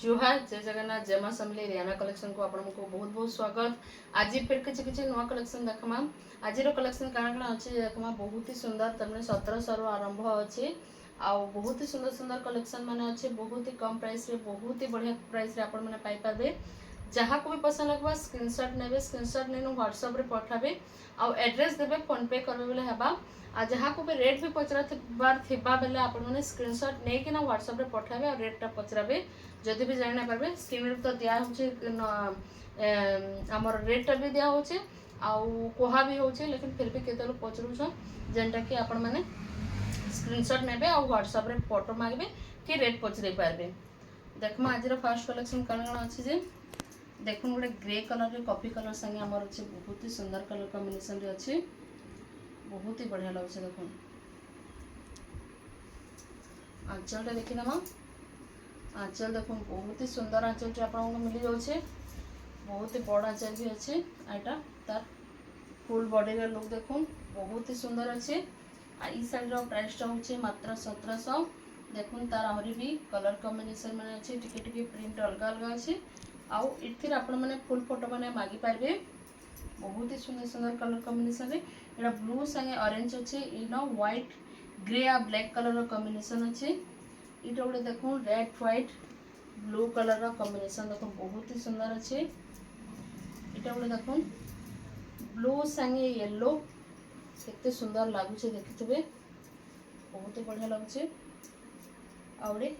जुहार जय जगन्नाथ जय मां समली रियाना कलेक्शन को आपण को बहुत बहुत स्वागत। आज फिर किसी किसी नुआ कलेक्शन देखमा। आज कलेक्शन काଣା काଣା अच्छे देखमा बहुत ही सुंदर तमने 1700 आरंभ अच्छे आउ बहुत ही सुंदर सुंदर कलेक्शन माने अच्छे बहुत ही कम प्राइस रे बहुत ही बढ़िया प्राइस रे आपण माने पाई पाबे। जहाँ को भी पसंद लगवा स्क्रीनशॉट नेबे स्क्रीनशॉट नेनु व्हाट्सएप रे पठाबे आउ एड्रेस देबे फोन पे करबे बेले हेबा आ जहाँ को भी रेट भी पचरा थिबा बेले आपण माने स्क्रीनशॉट नै कि ना व्हाट्सएप रे पठाबे और रेट टा पचराबे जदि भी जानि पारबे स्क्रीन रे तो दिया होचे हमर रेट टा भी दिया होचे आउ कोहा भी होचे लेकिन फिर भी केते लोग पचरुछ जेनटा कि आपण माने स्क्रीनशॉट नेबे आउ व्हाट्सएप रे फोटो मागबे कि रेट पचरे पारबे। देखमा आज फर्स्ट कलेक्शन कण कण अछि जे देखुन गोटे ग्रे कलर रे कॉफी कलर संगे हमर अच्छे बहुत ही सुंदर कलर कॉम्बिनेशन रे अच्छे बहुत ही बढ़िया लगछे। देखुन आंचल देखि दमा आंचल देखुन बहुत ही सुंदर आंचल आपन को मिली जाउछे बहुत ही बड़ आंचल भी अच्छे एटा तार फुल बॉडी रे लुक देखुन बहुत ही सुंदर अच्छे आ ई साइड रो प्राइस टा होचे मात्र 1700। देखुन तार आहरी भी कलर कॉम्बिनेशन माने अच्छे टिके टिके प्रिंट अलग अलग अच्छे आउ इथिर आपण माने फुल फोटो माने मागी पारबे बहुत ही सुंदर सुंदर कलर कॉम्बिनेशन रे एटा ब्लू संगे ऑरेंज अच्छे इनो व्हाइट ग्रे आ ब्लैक कलर रो कॉम्बिनेशन अच्छे इटा गोटे देखो रेड व्हाइट ब्लू कलर रो कॉम्बिनेशन देखो बहुत ही सुंदर अच्छे इटा गोटे देखो ब्लू संगे येलो केते सुंदर लागुचे देखिथिबे बहुत ही बढ़िया लागुचे आउडे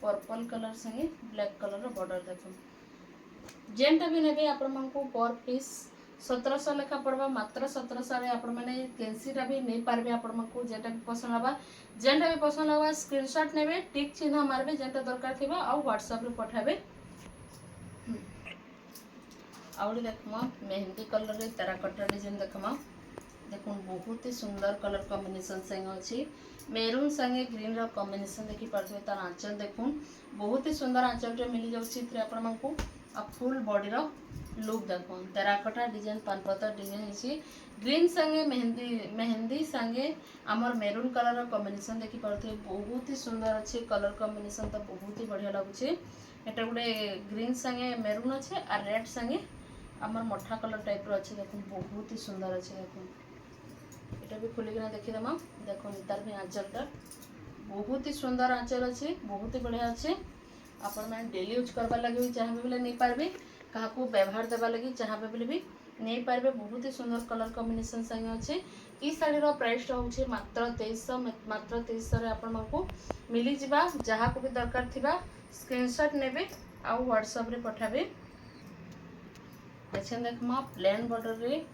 पर्पल कलर संगे ब्लैक कलर बॉर्डर देखो जेनटा भी नेबे आपण मानको पर पीस 1700 लेखा पड़वा मात्र 1700 रे आपण माने कैंसीटा भी नहीं पारबे आपण मानको जेटा भी पसंद हवा जेनटा भी पसंद हवा स्क्रीनशॉट नेबे टिक चिन्ह मारबे जेनटा दरकार थिबा आ व्हाट्सएप रे पठाबे। आउडी देखमा मेहंदी कलर रे टेराकोटा डिजाइन देखमा देखुन बहुत ही सुंदर कलर कॉम्बिनेशन संगे अछि मेरून संगे ग्रीन रो कॉम्बिनेशन देखि पारबे तार आंचल देखुन बहुत ही सुंदर आंचल रे मिली जाउछि इतरे आपण मानको आ फुल बॉडी रो लुक देखुन टेराकोटा डिजाइन पानपतर डिजाइन अछि ग्रीन संगे मेहंदी संगे हमर मेरून कलर रो कॉम्बिनेशन देखि पारथे बहुत ही सुंदर अछि कलर कॉम्बिनेशन तो बहुत ही बढ़िया लागुछि एटा गुडे ग्रीन संगे मेरून अछि आ रेड संगे हमर मोठा कलर टाइप रो अछि देखुन बहुत ही सुंदर अछि देखुन एटा भी खोली के देखि दमा देखुन तार भी आंचलटा बहुत ही सुंदर आंचल अछि बहुत ही बढ़िया अछि आपण माने डेली यूज करबा लागि चाहे बेले नहीं पारबे कहा को व्यवहार देबा लागि चाहे बेले भी नहीं पारबे बहुत ही सुंदर कलर कॉम्बिनेशन संगे अछि ई साड़ी रो प्राइस होछि मात्र 2300 रे आपण मानको मिली जिबा जहा को भी दरकार थिबा स्क्रीनशॉट नेबे आ व्हाट्सएप रे पठाबे। देखन देखमा प्लेन बॉर्डर रे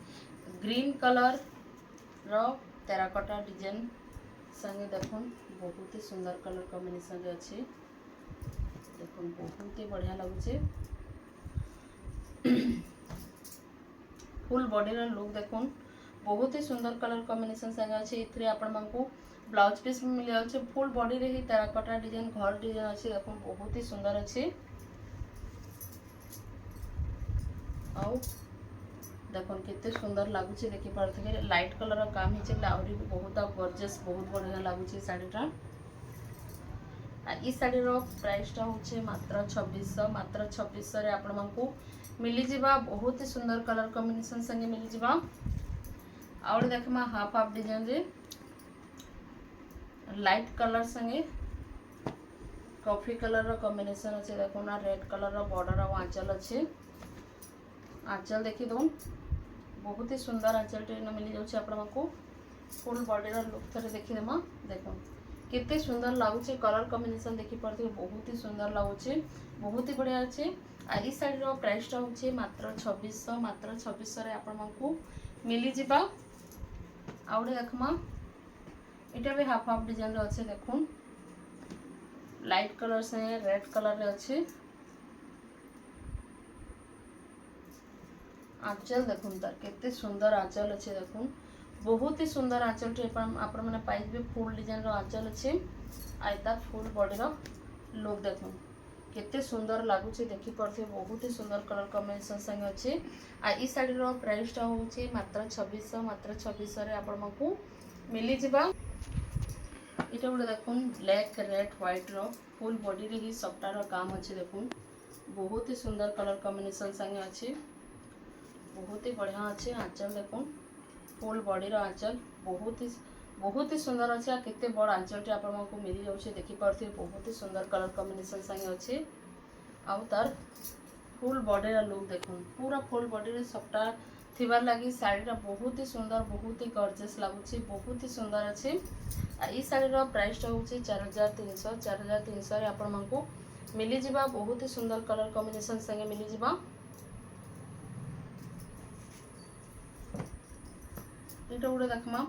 ग्रीन कलर रो टेराकोटा डिजाइन संगे देखुन बहुत ही सुंदर कलर कॉम्बिनेशन रे अछि देखुन बहुत ही बढ़िया लगुचे फुल बॉडी रो लुक देखुन बहुत ही सुंदर कलर कॉम्बिनेशन संगे अछि इथरे आपण मानको ब्लाउज पीस भी मिल जाउचे फुल बॉडी रे ही टेराकोटा डिजाइन घर डिजाइन अछि देखुन बहुत ही सुंदर अछि आउ देखुन केते सुंदर लागुचे देखि पारथबे लाइट कलर रो काम हिचे लाउरी भी बहुत गॉर्जियस बहुत बढ़िया लागुचे साड़ीटा आ ई साड़ी रो प्राइस टा होचे मात्र 2600 मात्र 2600 रे आपण मानको मिली जिबा बहुत ही सुंदर कलर कॉम्बिनेशन संगे मिली जिबा और देखमा हाफ हाफ डिजाइन रे लाइट कलर संगे कॉफी कलर रो कॉम्बिनेशन अछि देखो ना रेड कलर रो बॉर्डर और आंचल अछि आंचल देखि दो बहुत ही सुंदर आंचल टे मिली जाउछि आपण मानको फुल बॉडी रो लुक थरे देखि देमा देखो कितने सुंदर लागुचे कलर कॉम्बिनेशन देखि परथे बहुत ही सुंदर लागुचे बहुत ही बढ़िया अछि आ ई साड़ी रो प्राइस टा होचे मात्र 2600 मात्र 2600 रे आपण मानको मिली जिबा आउडे देखमा इटा भी हाफ हाफ डिजाइन रो अछि देखुन लाइट कलर से रेड कलर रे अछि आंचल देखुन तार केते सुंदर आंचल अछि देखुन बहुत ही सुंदर आंचल टे आपण माने पाइबे फुल डिजाइन रो आंचल अछि आइता फुल बॉडी रो लुक देखुन केते सुंदर लागुचे देखि परथे बहुत ही सुंदर कलर कॉम्बिनेशन संग अछि आ ई साड़ी रो प्राइस टा होचे मात्र 2600 रे आपण मानकू मिली जिबा इटा गोटे देखुन ब्लैक रेड व्हाइट रो फुल बॉडी रे ही सप्ताह काम अच्छे देखुन बहुत ही सुंदर कलर कॉम्बिनेशन संगे अच्छे बहुत ही बढ़िया अच्छे आंचल देखुन फुल बॉडी रो आंचल बहुत ही सुंदर अच्छे आ केते बड़ आंचल आपको मिल जाऊे देखिपे बहुत ही सुंदर कलर कॉम्बिनेशन संगे अच्छे आउ तार फुल बॉडी रो लुक देखुन पूरा फुल बॉडी रे सप्ताह थिबार लगी शाढ़ीटा बहुत ही सुंदर बहुत ही गॉर्जियस लगुच बहुत ही सुंदर अच्छे ई शाढ़ीर प्राइसटा हूँ 4300 4300 आपको मिली जिबा बहुत ही सुंदर कलर कॉम्बिनेशन संगे मिली जिबा इटा गोटे देखमा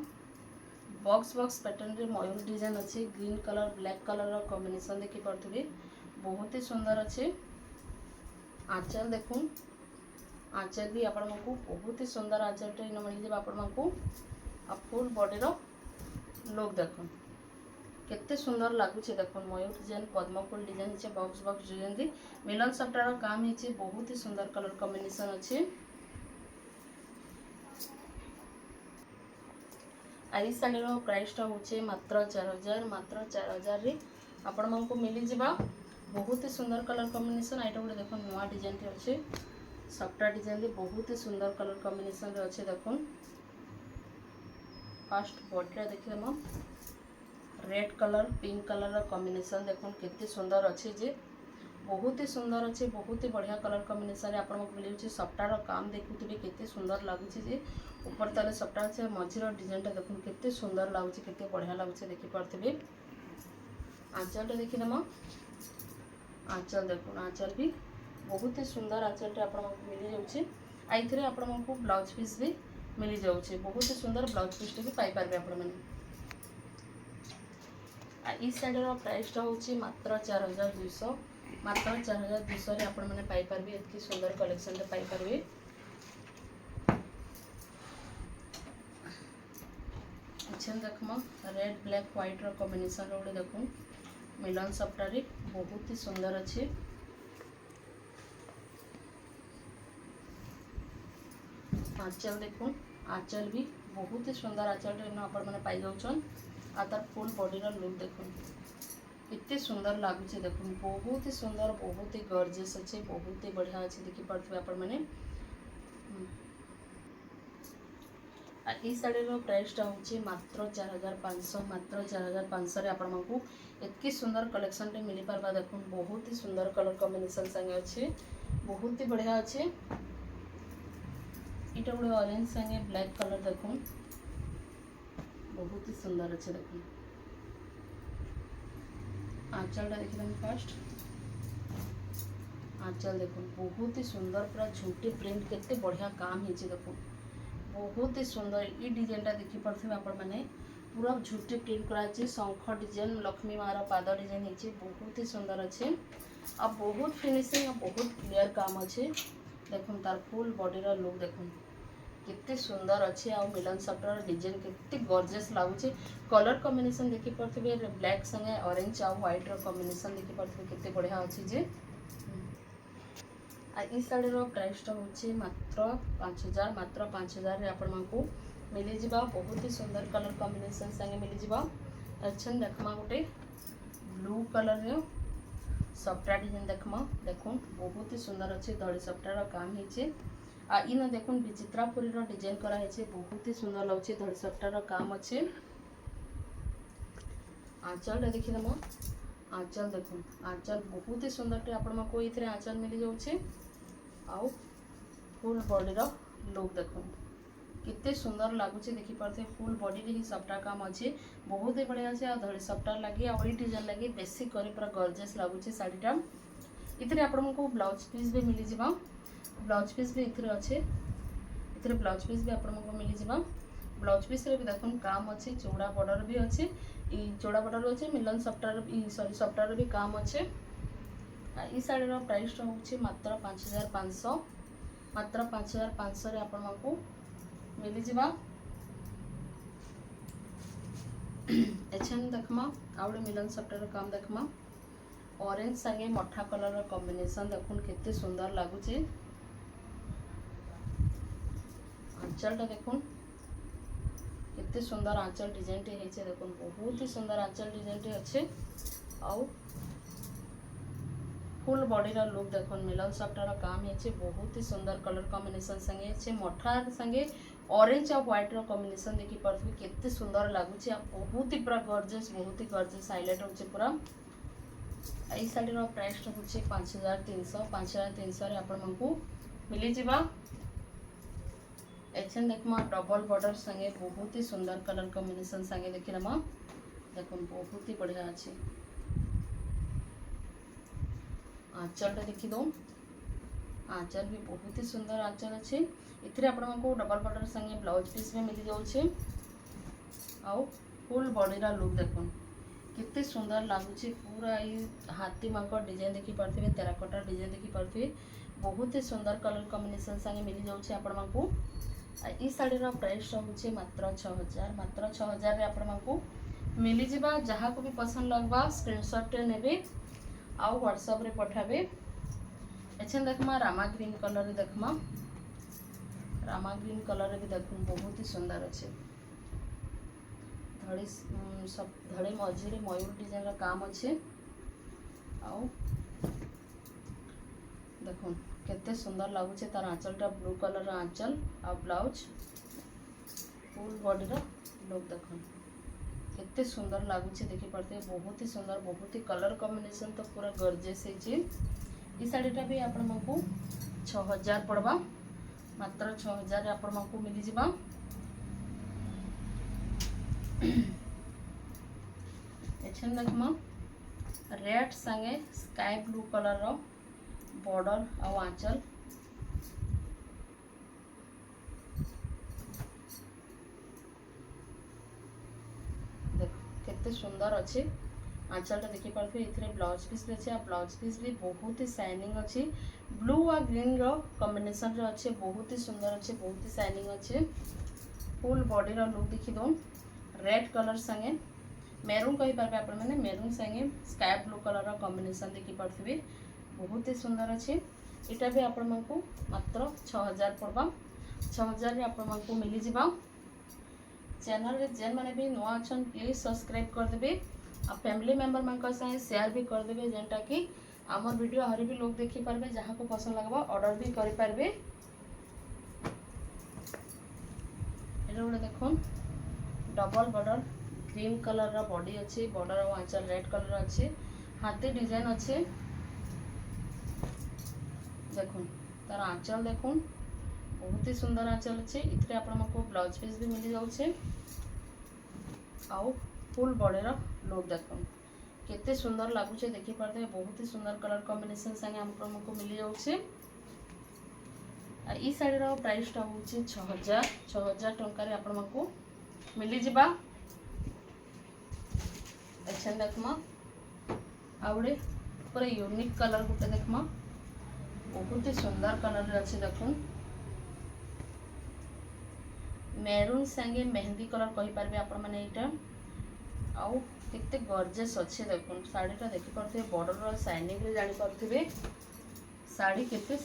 बॉक्स पैटर्न रे मयूर डिजाइन अच्छे green colour black colour combination देखि पारथुबे बहुत ही सुंदर अच्छे आंचल देखुन आंचल भी आपको बहुत ही सुंदर आंचल इन मिल जाए आपको फुल बॉडी रो लुक देखुन केते सुंदर लगुच देखुन मयूर डिजाइन पद्म फूल डिजाइन है बॉक्स डिजाइन दी मिलन सप्टार काम है बहुत ही सुंदर कलर कॉम्बिनेशन अच्छे आई शाढ़ी प्राइसटा हूँ मात्र 4000 रे आपको मिली जिबा बहुत ही सुंदर कलर कॉम्बिनेशन आइटा गोटे देखो नुआ डिजाइन टे अच्छे सफ्टा डिजाइन रे बहुत ही सुंदर कलर कॉम्बिनेशन रे अच्छे देखुन फास्ट बॉडी देखिए red colour pink colour combination देखुन केते सुंदर अच्छे जे बहुत ही सुंदर अच्छे बहुत ही बढ़िया कलर कॉम्बिनेशन रे आपको मिलूँ सफ्टार काम देखुथे केते सुंदर लगुच जे ऊपर तले सफ्टा अच्छे मझीर डिजाइनटा देखुन केते सुंदर लगुच केते बढ़िया लगुच देखि पारथिबे आंचलटा देखिदेमा आंचल देखुन आंचल भी बहुत ही सुंदर आंचल आपको मिल जाऊे आइए आपको ब्लाउज पीस भी मिल जाऊे बहुत ही सुंदर ब्लाउज पीस भी पाइपर आपण ई शाढ़ीर प्राइसटा हूँ मात्र 4200 मात्र 4200 आपने एत सुंदर कलेक्शन पाइपर अच्छा देखम रेड ब्लैक व्हाइट रो कॉम्बिनेशन गोटे देखुन मिलन सफ्टारी बहुत ही सुंदर अच्छे आंचल देखुन आंचल भी बहुत ही सुंदर आंचल आपने पाई जाऊन आ तार फुल बॉडी रो लुक देखुन इतने सुंदर लगुच देखुन बहुत ही सुंदर बहुत ही गॉर्जियस अच्छे बहुत ही बढ़िया अच्छे देखि पारथिबे आपण माने ई शाढ़ीर प्राइसटा हूँ मात्र 4500 मात्र 4500 रे आपको एतकी सुंदर कलेक्शन टे मिल पारबा देखुन बहुत ही सुंदर कलर कॉम्बिनेशन संगे अच्छे बहुत ही बढ़िया अच्छे इटा गोटे ऑरेंज संगे ब्लैक कलर देखुन बहुत ही सुंदर अच्छे देखुन आंचलटा देखिए फास्ट आंचल देखुन बहुत ही सुंदर पूरा झुंटी प्रिंट केते बढ़िया काम है देखुन बहुत ही सुंदर ये डिजाइनटा देखि पारथिबे आपण माने पूरा झुंटी प्रिंट कराई शंख डिजाइन लक्ष्मी मार पाद डिजाइन है बहुत ही सुंदर अच्छे आ बहुत फिनिशिंग बहुत क्लियर काम अच्छे देखुन तार फुल बॉडी रो लुक देखुन केते सुंदर अच्छे आ मिलन सफ्टार डिजाइन केते गॉर्जियस लगुचे कलर कॉम्बिनेशन देखि पारथिबे ब्लैक संगे ऑरेंज आ व्हाइट रो कॉम्बिनेशन देखि पारथिबे केते बढ़िया अच्छे जे आ ई शाढ़ीर प्राइसटा हूँ मात्र 5000 मात्र 5000 रे आपको मिली जिबा बहुत ही सुंदर कलर कॉम्बिनेशन संगे मिली जिबा अच्छा देखमा गोटे ब्लू कलर रे सफ्टा डिजाइन देखमा देखुन बहुत ही सुंदर अच्छे धड़ी सफ्टार काम है आ इन देखुन विचित्रापुरी रो डिजाइन करा है बहुत ही सुंदर लगुचे धड़ी सफ्टार काम अच्छे आंचलटा देखिदेमा आंचल देखुन आंचल बहुत ही सुंदर टे आपको ये आंचल मिल जाऊे आउ फुल बॉडी रो लुक देखुन कितने सुंदर लगुच देखि पारथे फुल बॉडी रे ही सफ्टा काम अच्छे बहुत ही बढ़िया अच्छे धड़ी सफ्टा लगे आ डिजाइन लगे बेसी करी पूरा गॉर्जियस लगुच शाढ़ीटा इतने आपको ब्लाउज पीस भी मिल जावा ब्लाउज पीस भी इतने अच्छे इतने ब्लाउज पीस भी आपको मिल जावा ब्लाउज पीस रे भी देखुन काम अच्छे चौड़ा बॉर्डर भी अच्छे चौड़ा बॉर्डर अच्छे मिलन सफ्टार सॉरी सफ्टार भी काम अच्छे ई शाढ़ीर प्राइसटा हूँ मात्र 5500 मात्र 5500 रे आपको मिली जिबा एछन देखमा आउडे मिलन सफ्टार काम देखमा ऑरेंज संगे मठा कलर कॉम्बिनेशन देखुन केते सुंदर लगुचे आंचलटा देखुन केते सुंदर आंचल डिजाइन टे है देखो बहुत ही सुंदर आंचल डिजाइन टे अच्छे आउ फुल बॉडी रा लुक देखो मिलाउ सफ्टार काम है बहुत ही सुंदर कलर कॉम्बिनेशन संगे छे मठार संगे ऑरेंज और व्हाइट रो कॉम्बिनेशन देखि परथि केते सुंदर लागुची आ बहुत ही पूरा गॉर्जियस हाईलाइट होचे पूरा एई साड़ी रो प्राइस होचे 5300 रे आपण मनकू मिली जिबा एछन देखमा डबल बॉर्डर संगे बहुत ही सुंदर कलर कॉम्बिनेशन संगे देखिरमा देखो बहुत ही बढ़िया अछि आंचल देखी दो आंचल भी बहुत ही सुंदर आंचल अच्छे इतने आपको डबल बॉर्डर संगे ब्लाउज पीस भी मिल जाऊे आउ फुल बॉडी रा लुक देखो कितने सुंदर लगुच पूरा ये हाथी मांक डिजाइन देखी पारे तेराकोटा डिजाइन देखी पारे बहुत ही सुंदर कलर कॉम्बिनेशन संगे मिल जाऊे आपको ई साड़ी प्राइस रोचे मात्र 6000 आपको मिली जावा जहाँ को भी पसंद लगवा स्क्रीनशॉट ने आउ व्हाट्सएप रे पठाबे एछन देखमा रामा ग्रीन कलर देखमा रामा ग्रीन कलर रे भी देखूं बहुत ही सुंदर अच्छे धड़ी सब धड़ी मझी रे मयूर डिजाइन रा काम अच्छे आउ देखो केते सुंदर लागुचे तार आंचलटा ब्लू कलर रा आंचल आ ब्लाउज फुल बॉडी रा लुक देखो केते सुंदर लगुच देखी पारे बहुत ही सुंदर बहुत ही कलर कॉम्बिनेशन तो पूरा गॉर्जियस है शाड़ीटा भी आपको 6000 पड़वा मात्र 6000 आपको मिली जिबा एछन देखमा रेड संगे स्काई ब्लू कलर रो बॉर्डर आ आंचल केते सुंदर अच्छे आंचलटा देखी पारे ये ब्लाउज पीस भी अच्छे ब्लाउज पीस भी बहुत ही शाइनिंग अच्छी ब्लू और ग्रीन रो कॉम्बिनेशन रो अच्छे बहुत ही सुंदर अच्छे बहुत ही शाइनिंग अच्छे फुल बॉडी रो लुक देखी दो रेड कलर संगे मेरून कही पारे आपण मैंने मेरून संगे स्काई ब्लू कलर रो कॉम्बिनेशन देखी पारे बहुत ही सुंदर अच्छे इटा भी आपण को मात्र 6000 पड़वा 6000 आपको मिली जावा चैनल रे जेन माने भी नुआ अछन प्लीज सब्सक्राइब कर देबे आ फैमिली मेंबर मान का संगे शेयर भी कर देबे जेंटा कि हमर वीडियो हर भी लोग देखि पारबे जहां को पसंद लगबा ऑर्डर भी करि पारबे एटा गोटे देखो डबल बॉर्डर क्रीम कलर रा बॉडी अच्छे बॉर्डर और आंचल रेड कलर अच्छे हाथी डिजाइन अच्छे देखो तार आंचल देखो बहुत ही सुंदर आंचल अच्छे इतने आपको ब्लाउज पीस भी मिल जाऊे आउ फुल बॉडी रा लुक देखो केते सुंदर लगुचे देखी पारे बहुत ही सुंदर कलर कॉम्बिनेशन संगे हमको मिल जाऊे ई साड़ी रा प्राइस टा होची 6000 टंका रे आपको मिली जिबा एछन देखमा आउडे पूरा यूनिक कलर गुटे देखमा बहुत ही सुंदर कलर रे अच्छे देखो मेरून संगे मेहंदी कलर कही पारे आपण माने एटा आउ केते गॉर्जियस अच्छे देखो साड़ीटा देखि पारथे बॉर्डर शाइनिंग रे जानि पारथिबे साड़ी केते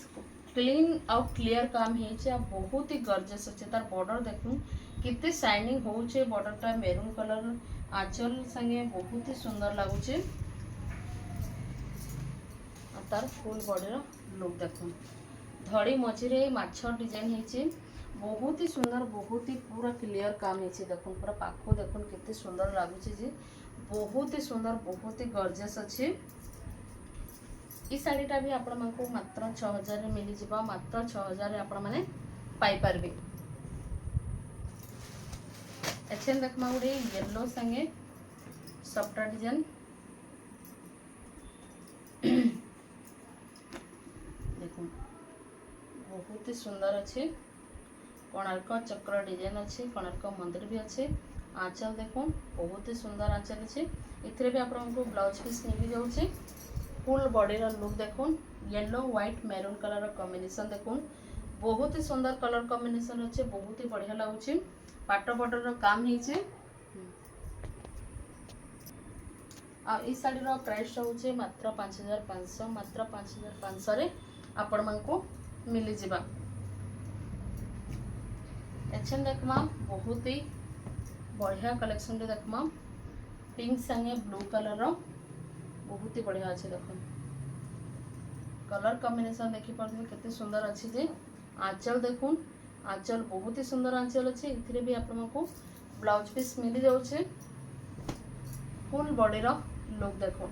क्लीन आउ क्लियर काम हेचे आ बहुत ही गॉर्जियस अच्छे तार बॉर्डर देखु केते शाइनिंग होचे बॉर्डरटा मेरून कलर आंचल संगे बहुत ही सुंदर लागुचे आ तार फुल बॉडी रो लुक देखो धड़ी मझी रे माछ डिजाइन हेचे बहुत ही सुंदर बहुत ही पूरा क्लियर काम है देखो पूरा पाखो देखो कितने सुंदर लगुच बहुत ही सुंदर बहुत ही गॉर्जियस अच्छे ई साड़ीटा भी आपको मात्र 6000 मिली जावा मात्र 6000 आपण माने पाई पारबे एछन देखमा गोटे येलो संगे सफ्टा डिजाइन देखो बहुत ही सुंदर अच्छे कोणार्क चक्र डिजाइन अच्छे कोणार्क मंदिर भी अच्छे आंचल देखो बहुत ही सुंदर आंचल अच्छे इतने भी आपको ब्लाउज पीस मिल जाऊे फुल बॉडी रा लुक देखो yellow white maroon colour combination देखो बहुत ही सुंदर कलर कॉम्बिनेशन अच्छे बहुत ही बढ़िया लगुच पाट बॉर्डर रो काम होइछे आ ई साड़ी रो प्राइस होचे मात्र 5500 मात्र 5500 रे आपण मानको मिली जिबा एछन देखमा बहुत ही बढ़िया कलेक्शन रे देखमा पिंक संगे ब्लू कलर रो बहुत ही बढ़िया अच्छे देख कलर कॉम्बिनेशन देखी पारे केते सुंदर अच्छी जे आंचल देखुन आंचल बहुत ही सुंदर आंचल अच्छे इथिरे भी आपको ब्लाउज पीस मिली जाउछे फुल बॉडी रो लुक देखो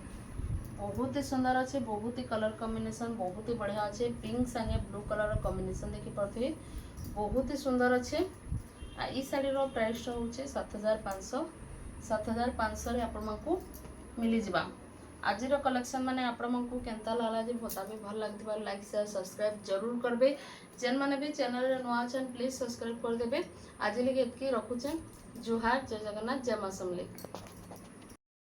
बहुत ही सुंदर अच्छे बहुत ही कलर कॉम्बिनेशन बहुत ही बढ़िया अच्छे पिंक संगे ब्लू कलर कॉम्बिनेशन देखी पारे बहुत ही सुंदर अच्छे ई शाड़ी रो प्राइस होचे 7500 7500 रे आपको मिली जिबा आज कलेक्शन माने आपको केनता लागला जे होता भी भल लगथिबा लाइक शेयर सब्सक्राइब जरूर करबे जेन माने भी चैनल रे नवा अछन प्लीज सब्सक्राइब कर देबे आज लगे एतकी रखुचे जुहार जय जगन्नाथ जय मां समलेई।